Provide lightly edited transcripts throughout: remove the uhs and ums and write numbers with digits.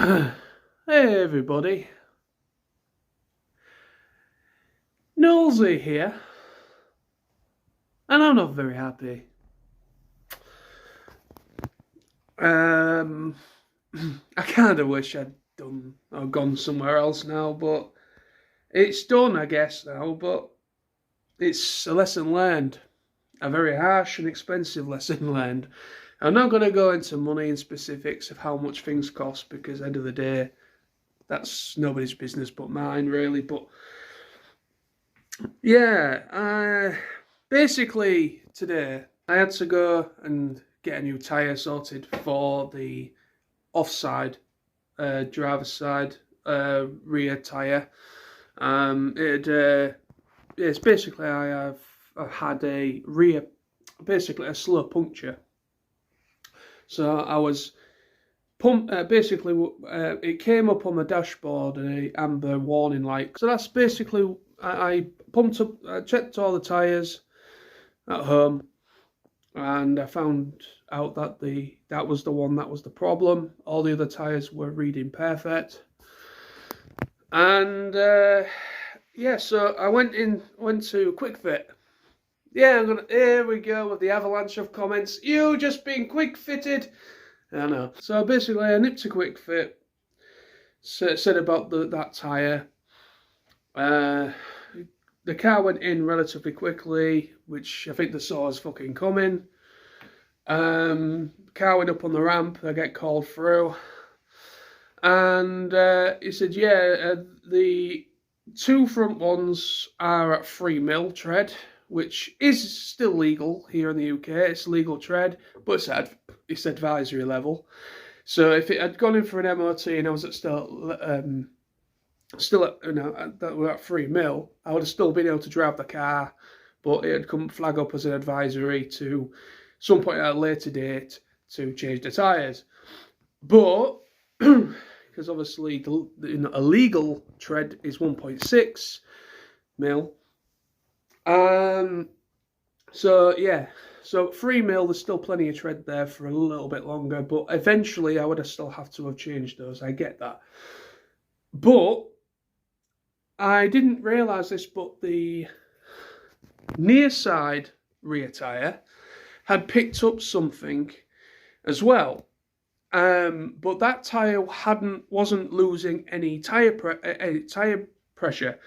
Hey everybody, Nosy here, and I'm not very happy. Um, I kind of wish I'd done or gone somewhere else now, but it's done, I guess now. But it's a lesson learned, a very harsh and expensive lesson learned. I'm not going to go into money and specifics of how much things cost because, at the end of the day, that's nobody's business but mine, really. But yeah, basically today I had to go and get a new tyre sorted for the offside, driver's side, rear tyre. It's basically I've had a rear, basically a slow puncture. So I was it came up on the dashboard a amber warning light. So that's basically I pumped up, I checked all the tyres at home, and I found out that that was the problem. All the other tyres were reading perfect, and yeah, so I went to Quick Fit. Yeah, here we go with the avalanche of comments. You just been quick fitted. I know. So basically, I nipped to Quick Fit, said about that tyre. The car went in relatively quickly, which I think they saw as fucking coming. Car went up on the ramp, I get called through. And he said, yeah, the two front ones are at 3mm tread, which is still legal here in the UK. It's legal tread, but it's advisory level. So if it had gone in for an MOT and I was still at, that were at 3mm, I would have still been able to drive the car, but it had come flag up as an advisory to some point at a later date to change the tyres. But because obviously a legal tread is 1.6 mil. So yeah, so 3mm, there's still plenty of tread there for a little bit longer, but eventually I would have still have to have changed those. I get that. But I didn't realise this, but the near side rear tyre had picked up something as well. But that tyre wasn't losing any tyre pressure.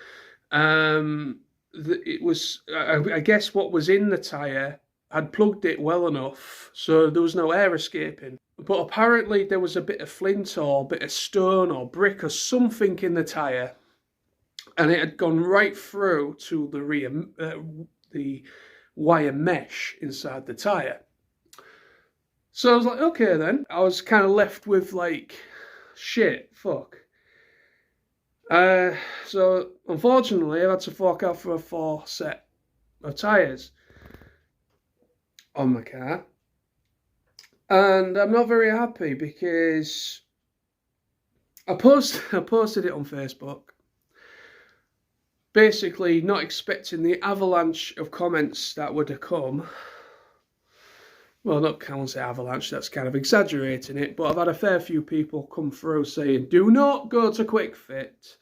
It was, I guess, what was in the tyre had plugged it well enough, so there was no air escaping. But apparently there was a bit of flint or a bit of stone or brick or something in the tyre, and it had gone right through to the rear, the wire mesh inside the tyre. So I was like, okay then. I was kind of left with like, shit, fuck. So unfortunately, I had to fork out for a 4 set of tyres on my car. And I'm not very happy because I posted it on Facebook, basically not expecting the avalanche of comments that would have come. Well, not can't say avalanche, that's kind of exaggerating it, but I've had a fair few people come through saying, do not go to Quick Fit.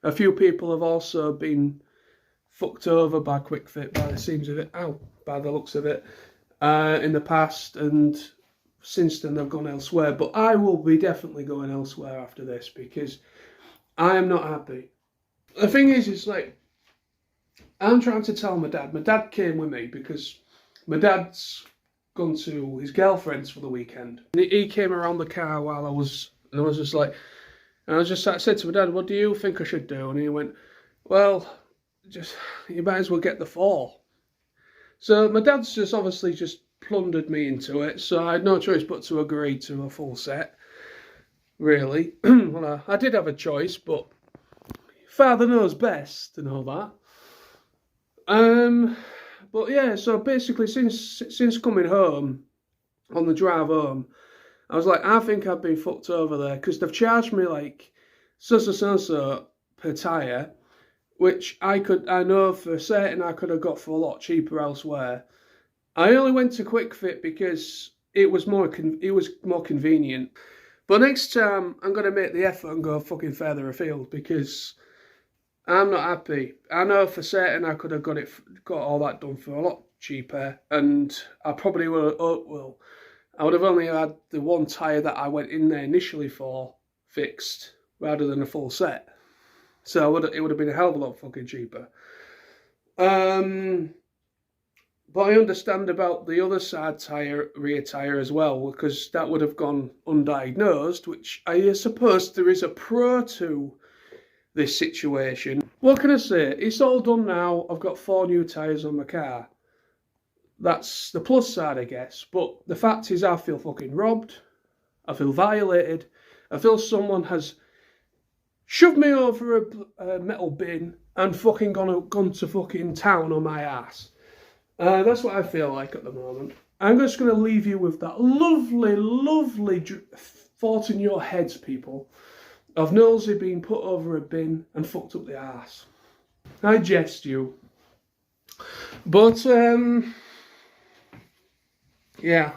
A few people have also been fucked over by Quick Fit by the seams of it, by the looks of it, in the past, and since then they've gone elsewhere. But I will be definitely going elsewhere after this because I am not happy. The thing is like, I'm trying to tell my dad. My dad came with me because my dad's gone to his girlfriend's for the weekend. And he came around the car while I was just like, and I said to my dad, what do you think I should do? And he went, well, you might as well get the 4. So my dad's just obviously just plundered me into it, so I had no choice but to agree to a full set, really. Well, I did have a choice, but father knows best and all that. But yeah, so basically since coming home, on the drive home, I was like, I think I've been fucked over there because they've charged me like so per tyre, which I know for certain I could have got for a lot cheaper elsewhere. I only went to Quick Fit because it was more convenient. But next time, I'm going to make the effort and go fucking further afield because I'm not happy. I know for certain I could have got all that done for a lot cheaper, and I probably will. I would have only had the one tyre that I went in there initially for fixed rather than a full set. So it would have been a hell of a lot fucking cheaper. But I understand about the other side tyre, rear tyre as well, because that would have gone undiagnosed, which I suppose there is a pro to this situation. What can I say? It's all done now. I've got 4 new tyres on my car. That's the plus side, I guess. But the fact is, I feel fucking robbed. I feel violated. I feel someone has shoved me over a metal bin and fucking gone to fucking town on my ass. That's what I feel like at the moment. I'm just going to leave you with that lovely, lovely thought in your heads, people, of Nosey being put over a bin and fucked up the arse. I jest you. But, yeah.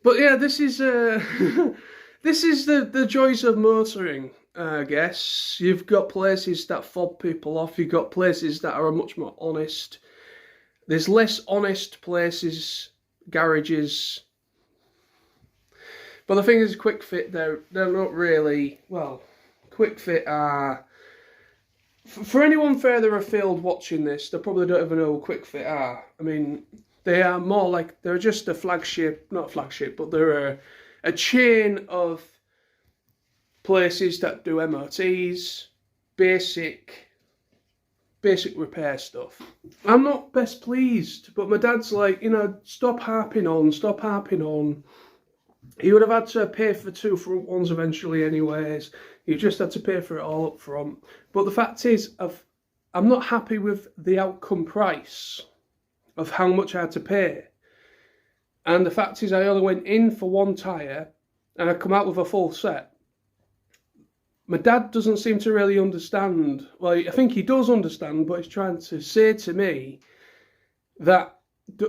But yeah, this is this is the joys of motoring, I guess. You've got places that fob people off. You've got places that are much more honest. There's less honest places, garages. But the thing is, Quick Fit, they're not really, well, Quick Fit are, for anyone further afield watching this, they probably don't even know who Quick Fit are. I mean, they are more like, they're just a flagship, not flagship, but they're a chain of places that do MOTs, basic repair stuff. I'm not best pleased, but my dad's like, stop harping on. He would have had to pay for 2 front ones eventually anyways. You just had to pay for it all up front. But the fact is, I'm not happy with the outcome price of how much I had to pay. And the fact is, I only went in for 1 tyre and I come out with a full set. My dad doesn't seem to really understand. Well, I think he does understand, but he's trying to say to me that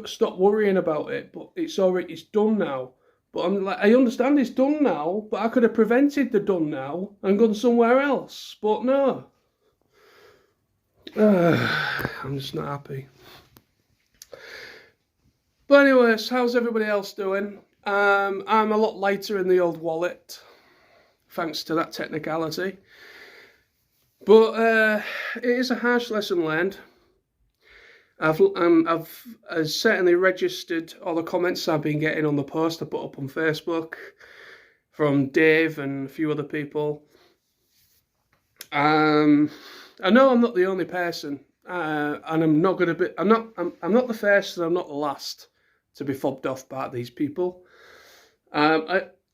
stop worrying about it, but it's done now. But I'm like, I understand it's done now, but I could have prevented the done now and gone somewhere else. But no. I'm just not happy. But anyways, how's everybody else doing? I'm a lot lighter in the old wallet, thanks to that technicality. But it is a harsh lesson learned. I've certainly registered all the comments I've been getting on the post I put up on Facebook from Dave and a few other people. I know I'm not the only person, and I'm not the first and I'm not the last to be fobbed off by these people.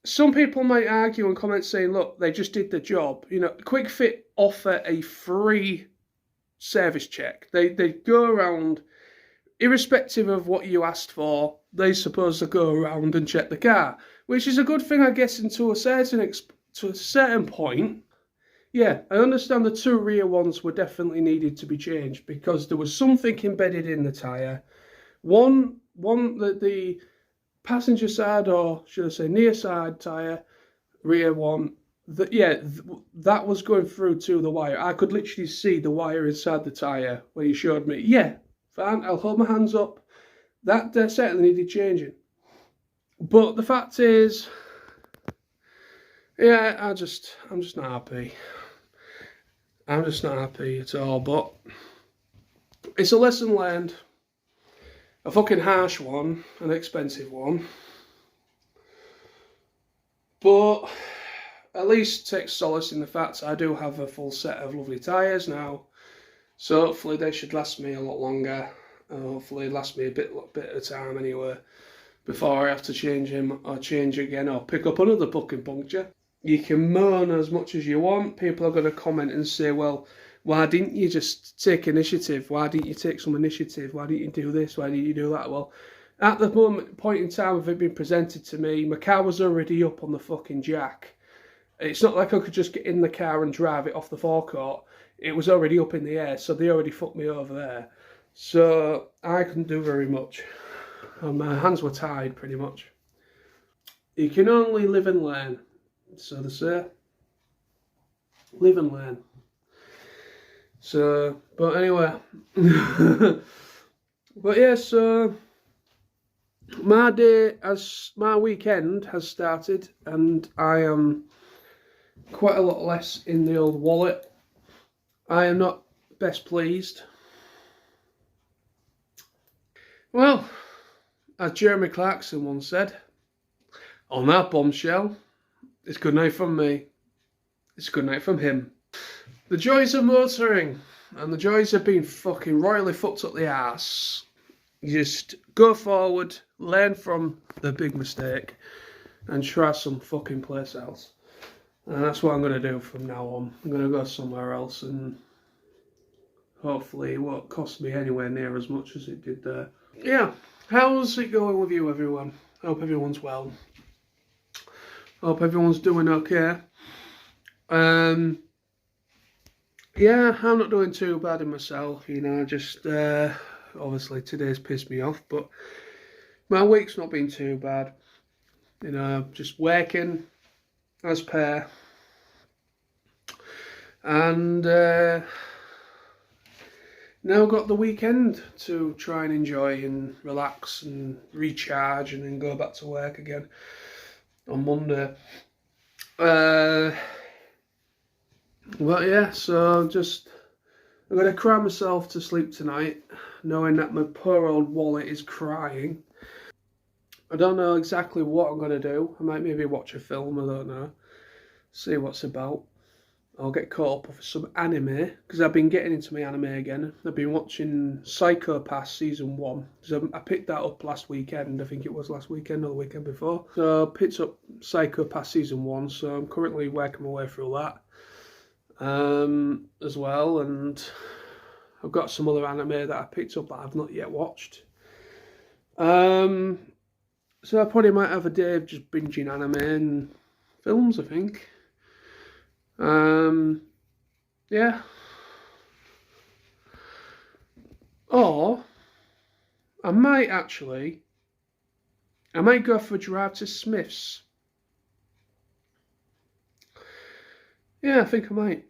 Some people might argue and comment saying, look, they just did the job. Quick Fit offer a free service check. They go around, irrespective of what you asked for, they're supposed to go around and check the car, which is a good thing, I guess, to a certain point. Yeah, I understand the 2 rear ones were definitely needed to be changed because there was something embedded in the tyre. One that the passenger side, or should I say near side tyre, rear one, that was going through to the wire. I could literally see the wire inside the tyre when he showed me. Yeah, fine, I'll hold my hands up. That certainly needed changing. But the fact is, yeah, I'm just not happy. I'm just not happy at all. But it's a lesson learned. A fucking harsh one, an expensive one. But at least take solace in the fact I do have a full set of lovely tyres now. So hopefully they should last me a lot longer. Hopefully last me a bit of time anyway, before I have to change him or change again or pick up another fucking puncture. You can moan as much as you want. People are going to comment and say, well, why didn't you just take initiative? Why didn't you take some initiative? Why didn't you do this? Why didn't you do that? Well, at the point in time of it being presented to me, my car was already up on the fucking jack. It's not like I could just get in the car and drive it off the forecourt. It was already up in the air, so they already fucked me over there. So I couldn't do very much. And my hands were tied, pretty much. You can only live and learn. So they say, live and learn. So, but anyway, but yeah, so my weekend has started, and I am quite a lot less in the old wallet. I am not best pleased. Well, as Jeremy Clarkson once said, on that bombshell, it's good night from me. It's good night from him. The joys of motoring and the joys of being fucking royally fucked up the arse. You just go forward, learn from the big mistake, and try some fucking place else. And that's what I'm going to do from now on. I'm going to go somewhere else, and hopefully it won't cost me anywhere near as much as it did there. Yeah, how's it going with you, everyone? Hope everyone's well. Hope everyone's doing okay. Yeah, I'm not doing too bad in myself, you know, just, obviously today's pissed me off, but my week's not been too bad, you know, just working as per, and, now got the weekend to try and enjoy and relax and recharge and then go back to work again on Monday. Well, yeah, so I'm going to cry myself to sleep tonight, knowing that my poor old wallet is crying. I don't know exactly what I'm going to do. I might maybe watch a film, I don't know. See what's about. I'll get caught up with some anime, because I've been getting into my anime again. I've been watching Psycho Pass Season 1. So I picked that up last weekend. I think it was last weekend or the weekend before. So I picked up Psycho Pass Season 1, so I'm currently working my way through that. As well, and I've got some other anime that I picked up that I've not yet watched. So I probably might have a day of just binging anime and films, I think. Yeah. Or I might go for a drive to Smyths. Yeah, I think I might.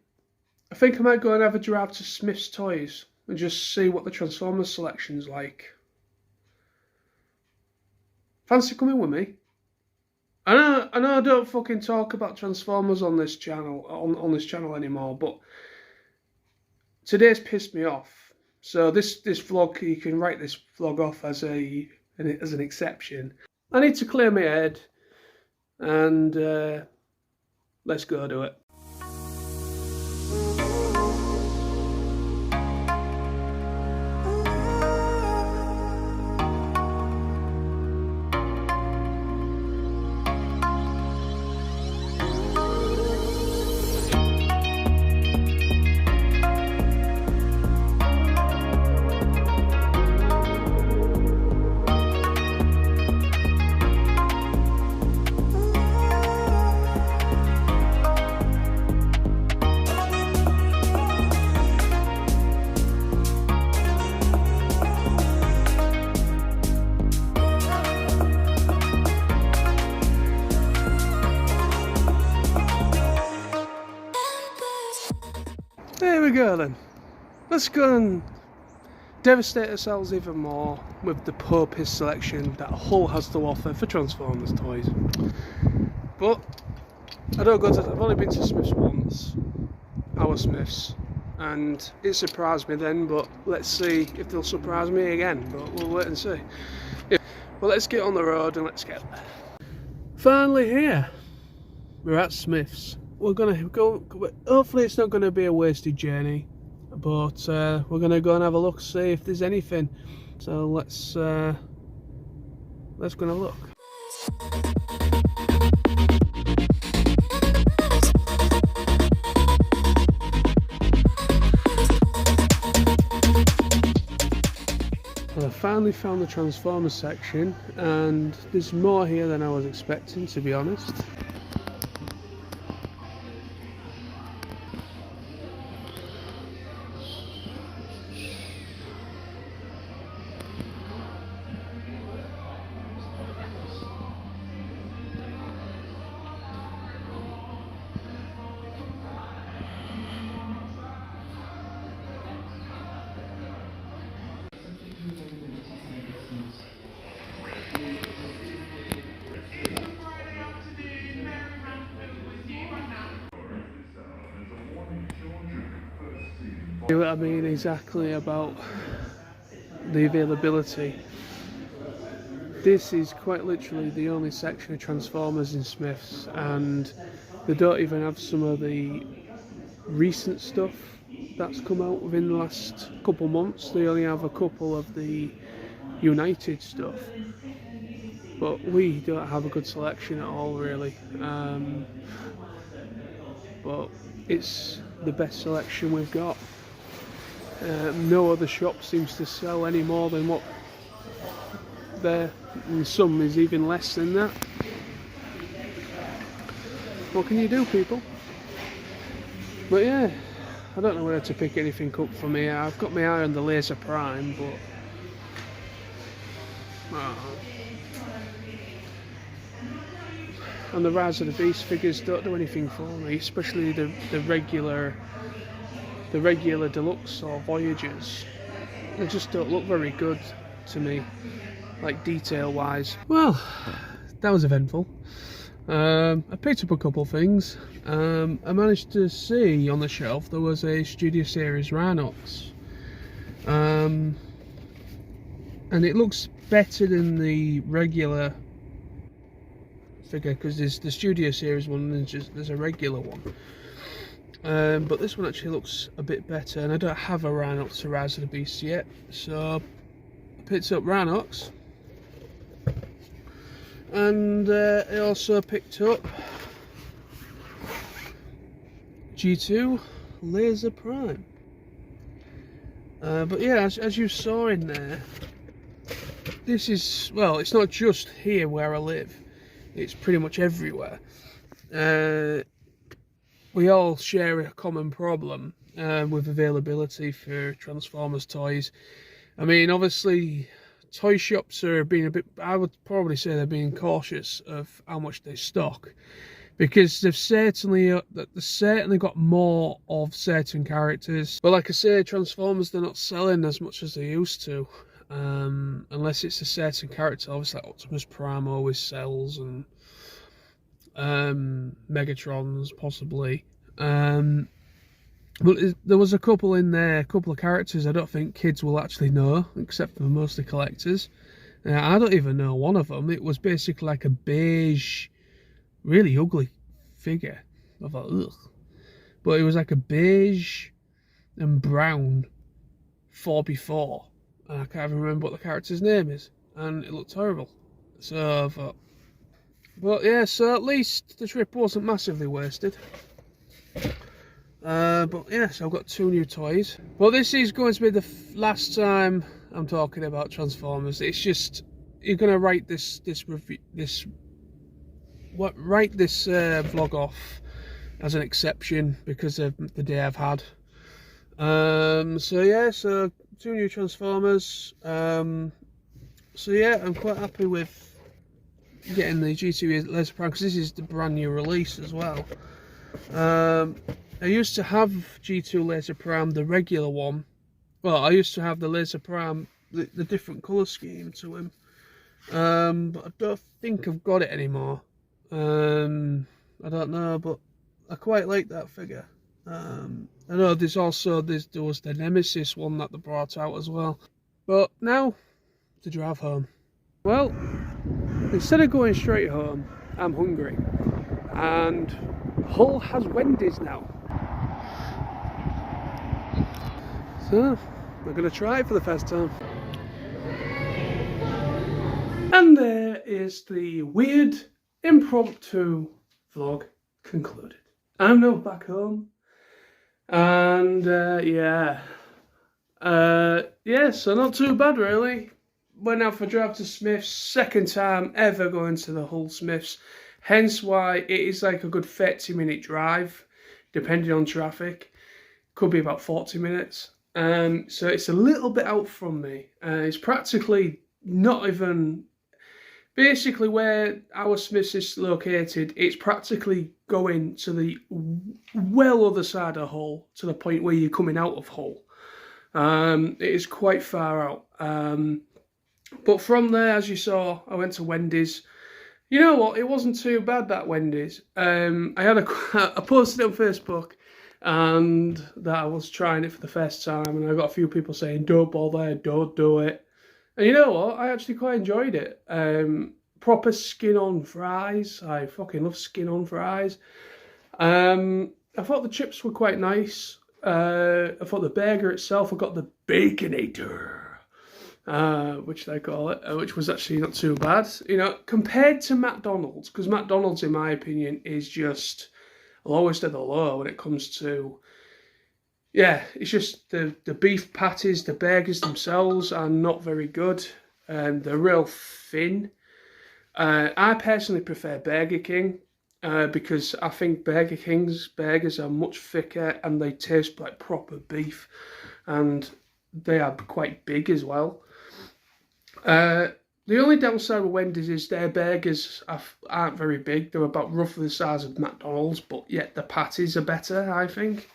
I think I might go and have a drive to Smyths Toys and just see what the Transformers selection's like. Fancy coming with me? I know I don't fucking talk about Transformers on this channel anymore, but today's pissed me off. So this vlog, you can write this vlog off as an exception. I need to clear my head, and let's go do it. There we go then. Let's go and devastate ourselves even more with the poor piss selection that Hull has to offer for Transformers toys. But I've only been to Smyths once, our Smyths, and it surprised me then, but let's see if they'll surprise me again, but we'll wait and see. Well, let's get on the road and let's get there. Finally here, we're at Smyths. We're gonna go, hopefully it's not gonna be a wasted journey, but we're gonna go and have a look, see if there's anything. So let's go and look. Well, I finally found the Transformers section, and there's more here than I was expecting, to be honest. What I mean exactly about the availability. This is quite literally the only section of Transformers in Smyths, and they don't even have some of the recent stuff that's come out within the last couple months. They only have a couple of the United stuff, but we don't have a good selection at all, really. But it's the best selection we've got. No other shop seems to sell any more than what there, and some is even less than that. What can you do, people? But yeah, I don't know where to pick anything up from here. I've got my eye on the Laser Prime, but and the Rise of the Beast figures don't do anything for me, especially the regular deluxe or Voyagers. They just don't look very good to me, like detail wise. Well, that was eventful. I picked up a couple of things. I managed to see on the shelf there was a Studio Series Rant, and it looks better than the regular figure, because there's the Studio Series one and there's a regular one. But this one actually looks a bit better, and I don't have a Rant to Rise of the Beast yet, so I picked up Rant, and I also picked up G2 Laser Prime. But yeah, as you saw in there, this is, well, it's not just here where I live, it's pretty much everywhere. We all share a common problem with availability for Transformers toys. I mean, obviously, toy shops are being a bit, I would probably say they're being cautious of how much they stock, because they've certainly got more of certain characters. But like I say, Transformers, they're not selling as much as they used to, unless it's a certain character. Obviously, like Optimus Prime always sells, and Megatrons possibly. But there was a couple in there, a couple of characters I don't think kids will actually know, except for mostly collectors. I don't even know one of them. It was basically like a beige, really ugly figure. I thought, ugh. But it was like a beige and brown 4x4. And I can't even remember what the character's name is. And it looked horrible. So I thought, but yeah, so at least the trip wasn't massively wasted. But yeah, so I've got 2 new toys. Well, this is going to be the last time I'm talking about Transformers. It's just, you're going to write this vlog off as an exception because of the day I've had. So yeah, so 2 new Transformers. So yeah, I'm quite happy with getting the G2 Laser Prime, because this is the brand new release as well. I used to have G2 Laser Prime, the regular one. Well, I used to have the Laser Prime, the different colour scheme to him. But I don't think I've got it anymore. I don't know, but I quite like that figure. I know there was the Nemesis one that they brought out as well. But now, to drive home. Well, instead of going straight home, I'm hungry. And Hull has Wendy's now. So, we're going to try it for the first time. And there is the weird, impromptu vlog concluded. I'm now back home. And, yeah, so not too bad, really. Went out for a drive to Smyths, second time ever going to the Hull Smyths. Hence why it is like a good 30-minute drive, depending on traffic. Could be about 40 minutes. So it's a little bit out from me. It's practically not even... Basically where our Smyths is located, it's practically going to the well other side of Hull, to the point where you're coming out of Hull. It is quite far out. But from there, as you saw, I went to Wendy's. You know what? It wasn't too bad, that Wendy's. I posted it on Facebook, and that I was trying it for the first time, and I got a few people saying, don't bother, don't do it. And you know what? I actually quite enjoyed it. Proper skin on fries. I fucking love skin on fries. I thought the chips were quite nice. I thought the burger itself, I got the Baconator, which they call it, which was actually not too bad. You know, compared to McDonald's, because McDonald's, in my opinion, is just lowest of the low when it comes to, yeah, it's just the beef patties, the burgers themselves are not very good. They're real thin. I personally prefer Burger King. Because I think Burger King's burgers are much thicker and they taste like proper beef, and they are quite big as well. The only downside with Wendy's is their burgers aren't very big. They're about roughly the size of McDonald's, but yet the patties are better, I think.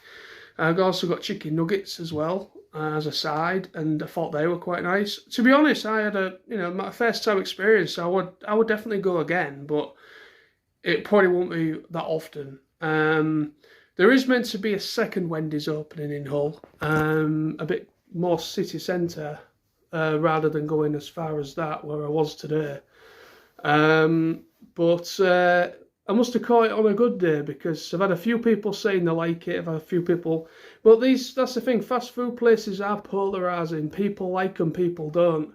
I've also got chicken nuggets as well as a side, and I thought they were quite nice. To be honest, I had my first time experience, so I would definitely go again, but it probably won't be that often. There is meant to be a second Wendy's opening in Hull, a bit more city centre, rather than going as far as that where I was today. But I must have caught it on a good day, because I've had a few people saying they like it. I've had a few people. Well, that's the thing. Fast food places are polarising. People like them, people don't.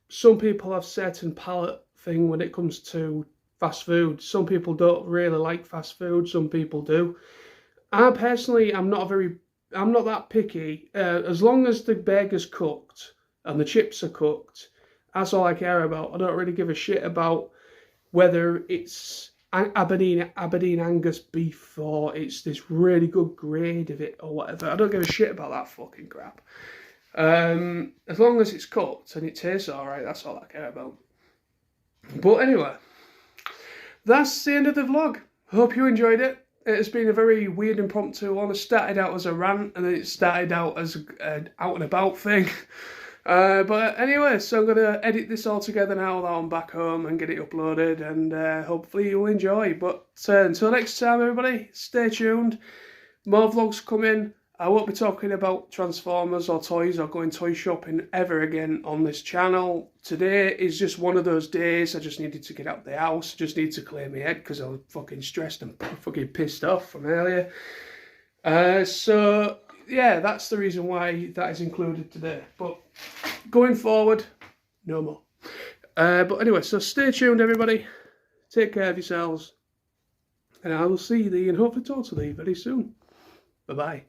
Some people have certain palate thing when it comes to fast food. Some people don't really like fast food. Some people do. I personally, I'm not that picky. As long as the burger's cooked and the chips are cooked, that's all I care about. I don't really give a shit about whether it's Aberdeen Angus beef or it's this really good grade of it or whatever. I don't give a shit about that fucking crap. As long as it's cooked and it tastes alright, that's all I care about. But anyway, that's the end of the vlog. Hope you enjoyed it. It has been a very weird impromptu one. It started out as a rant and then it started out as an out and about thing. But anyway, so I'm going to edit this all together now that I'm back home and get it uploaded, and hopefully you'll enjoy. But until next time, everybody, stay tuned. More vlogs coming. I won't be talking about Transformers or toys or going toy shopping ever again on this channel. Today is just one of those days. I just needed to get out of the house. I just need to clear my head because I was fucking stressed and fucking pissed off from earlier. So yeah, that's the reason why that is included today. But going forward, no more. But anyway, so stay tuned, everybody. Take care of yourselves. And I will see thee and hopefully talk to thee very soon. Bye-bye.